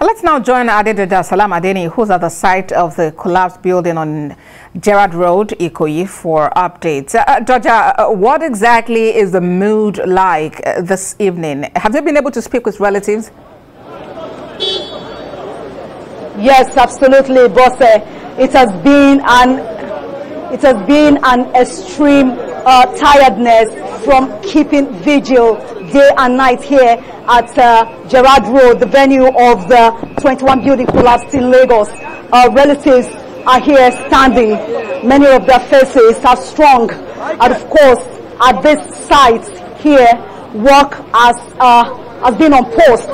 Let's now join Adedoja Salam-Adeniyi, who's at the site of the collapsed building on Gerrard Road, Ikoyi, for updates. Doja, what exactly is the mood like this evening? Have you been able to speak with relatives? Yes, absolutely, boss. It has been an extreme tiredness from keeping vigil day and night here at Gerrard Road, the venue of the 21 building collapse in Lagos. Relatives are here standing. Many of their faces are strong. And of course, at this site here, work has been on post.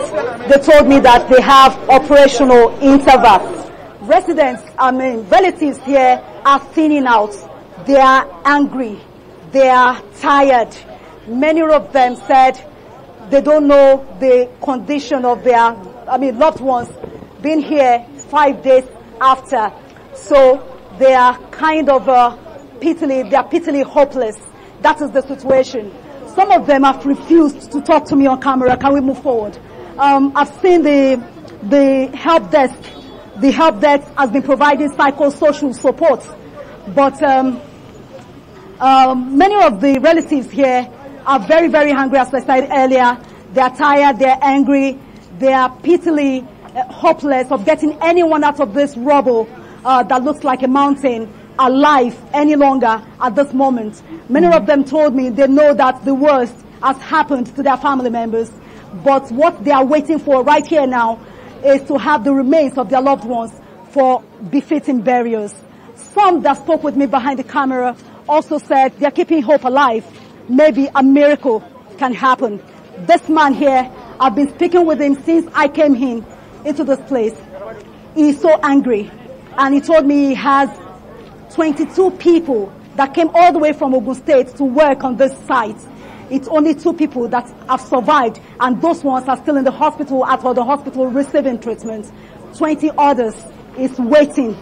They told me that they have operational intervals. Relatives here are thinning out. They are angry. They are tired. Many of them said they don't know the condition of their, loved ones being here 5 days after. So they are kind of pitifully hopeless. That is the situation. Some of them have refused to talk to me on camera. Can we move forward? I've seen the help desk. The help desk has been providing psychosocial support. But many of the relatives here are very, very hungry, as I said earlier. They are tired, they are angry, they are pitifully hopeless of getting anyone out of this rubble that looks like a mountain alive any longer at this moment. Many of them told me they know that the worst has happened to their family members, but what they are waiting for right here now is to have the remains of their loved ones for befitting burials. Some that spoke with me behind the camera also said they are keeping hope alive. Maybe a miracle can happen. This man here, I've been speaking with him since I came into this place. He's so angry. And he told me he has 22 people that came all the way from Ogun State to work on this site. It's only 2 people that have survived, and those ones are still in the hospital, at the hospital receiving treatment. 20 others is waiting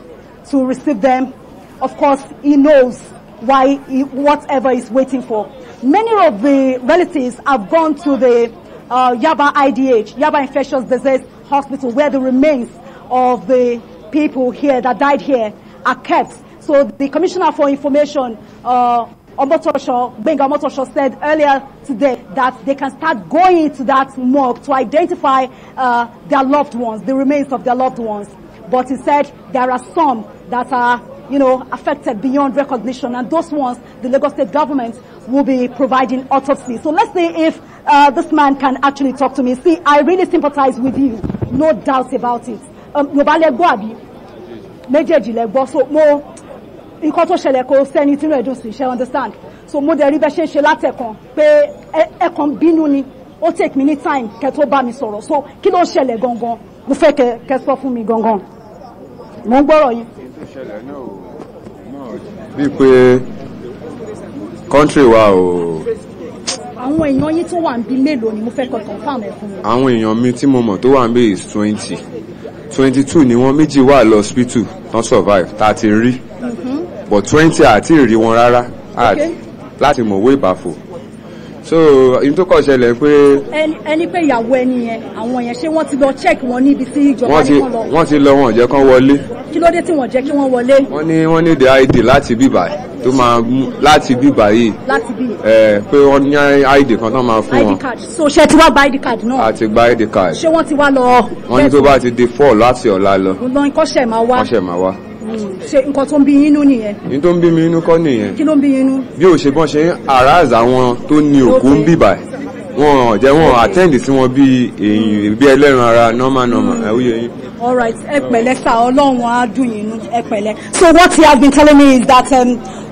to receive them. Of course, he knows whatever he's waiting for. Many of the relatives have gone to the Yaba IDH, Yaba Infectious Disease Hospital, where the remains of the people here that died here are kept. So the Commissioner for Information, Benga Omotosho, said earlier today that they can start going to that morgue to identify their loved ones, the remains of their loved ones. But he said there are some that are affected beyond recognition, and those ones, the Lagos State government will be providing autopsy. So let's see if this man can actually talk to me. See, I really sympathize with you, no doubt about it. So understand? So mo deri be se latekon pe e kan binu ni o take me time ke to ba mi sọ̀rọ̀. So kí ló ṣẹlẹ̀ gangan? Mo fẹ́ ke sọ fún mi gangan. Mo gbọ́rọ̀ yín. Bí pé country wa o. Àwọn èèyàn yín tó wà ńbí mélòó ni mo fẹ́ kó confirm ẹ fún mi. Àwọn èèyàn mi tí mo mọ̀ tó wà ńbí is 20. 22 ni wọ́n, méjì wà lọ hospital don survive, 30 rí. But 20 àti rí wọn rárá láti mọ̀wé ìbàfò. So in tó kọ̀ ṣẹlẹ̀ pé ẹni pé ìyàwó ẹni yẹn àwọn yẹn ṣé wọ́n ti lọ check wọn níbi tí ìjọba ní kan lọ. Wọ́n ti lọ, wọn jẹ́ kán wọlé. Kí ló dé tí wọ́n jẹ́ kí wọ́n wọlé? Wọ́n ní the ID láti bíbà tó máa láti bíbà yìí. Láti bí. Pé wọ́n ní ID kan tó máa fún wọn. ID card. So ṣé ti wá gba ID card náà? Àti gba ID card. Ṣé wọ́n ti wá lọ? Wọ́n ní tó bá ti di 4 láti ọ̀la lọ. Lọ nǹkan ṣẹ̀ máa wá. Wọ́n ṣẹ̀ máa wá. Ṣé nǹkan tó ń bí yín nú nìyẹn? Ní tó ń bí mi inú kọ́ nìyẹn. Kí ló ń bí yín nú? Bí ó ṣe bọ́n ṣe ń aráàzà àwọn tó ní òkú ń bíbà wọn jẹ́ wọn attend sí wọn bí èyí bí ẹlẹ́ran ara normal ẹ̀wúyẹ yín. All right, ẹ pẹ̀lẹ́ sà, Ọlọ́run á dùn yín nú, ẹ pẹ̀lẹ́. So what he has been telling me is that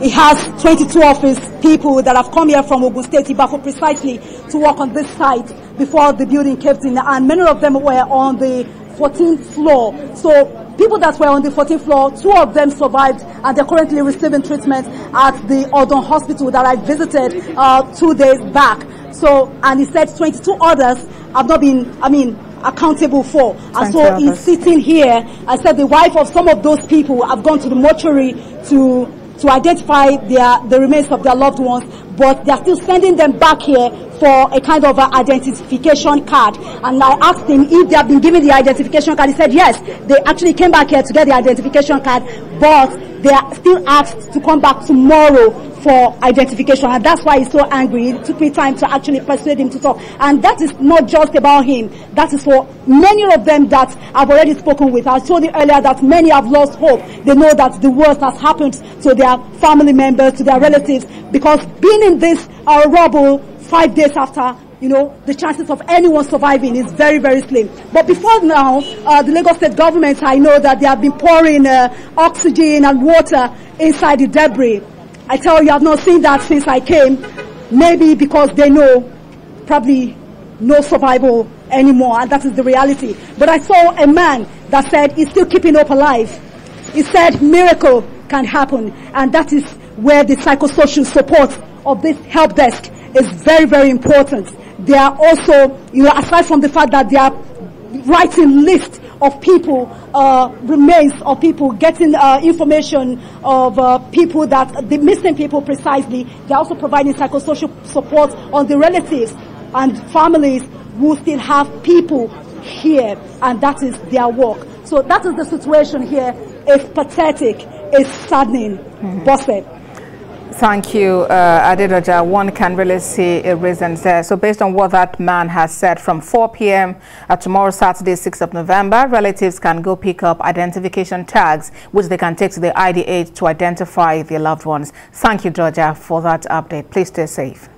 he has 22 of his people that have come here from Ogun State, Ibafo precisely, to work on this site before the building caved in, and many of them were on the 14th floor. So people that were on the 14th floor, 2 of them survived, and they're currently receiving treatment at the Odon Hospital that I visited 2 days back. So, and he said 22 others have not been, accountable for. And so he's sitting here. I said the wife of some of those people have gone to the mortuary to identify the remains of their loved ones, but they are still sending them back here for a kind of identification card. And I asked him if they have been given the identification card. He said yes, they actually came back here to get the identification card, but they are still asked to come back tomorrow for identification, and that's why he's so angry. It took me time to actually persuade him to talk. And that is not just about him. That is for many of them that I've already spoken with. I told you earlier that many have lost hope. They know that the worst has happened to their family members, to their relatives, because being in this rubble 5 days after, you know, the chances of anyone surviving is very, very slim. But before now, the Lagos State government, I know that they have been pouring oxygen and water inside the debris. I tell you, I've not seen that since I came, maybe because they know probably no survival anymore, and that is the reality. But I saw a man that said he's still keeping hope alive. He said miracle can happen, and that is where the psychosocial support of this help desk is very, very important. They are also, you know, aside from the fact that they are writing lists of people, remains of people, getting information of people that, the missing people precisely, they're also providing psychosocial support on the relatives and families who still have people here, and that is their work. So that is the situation here. It's pathetic, it's saddening. Bosse. Thank you, Adedoja. One can really see a reason there. So based on what that man has said, from 4 p.m. Tomorrow, Saturday, 6th of November, relatives can go pick up identification tags, which they can take to the IDH to identify their loved ones. Thank you, Georgia, for that update. Please stay safe.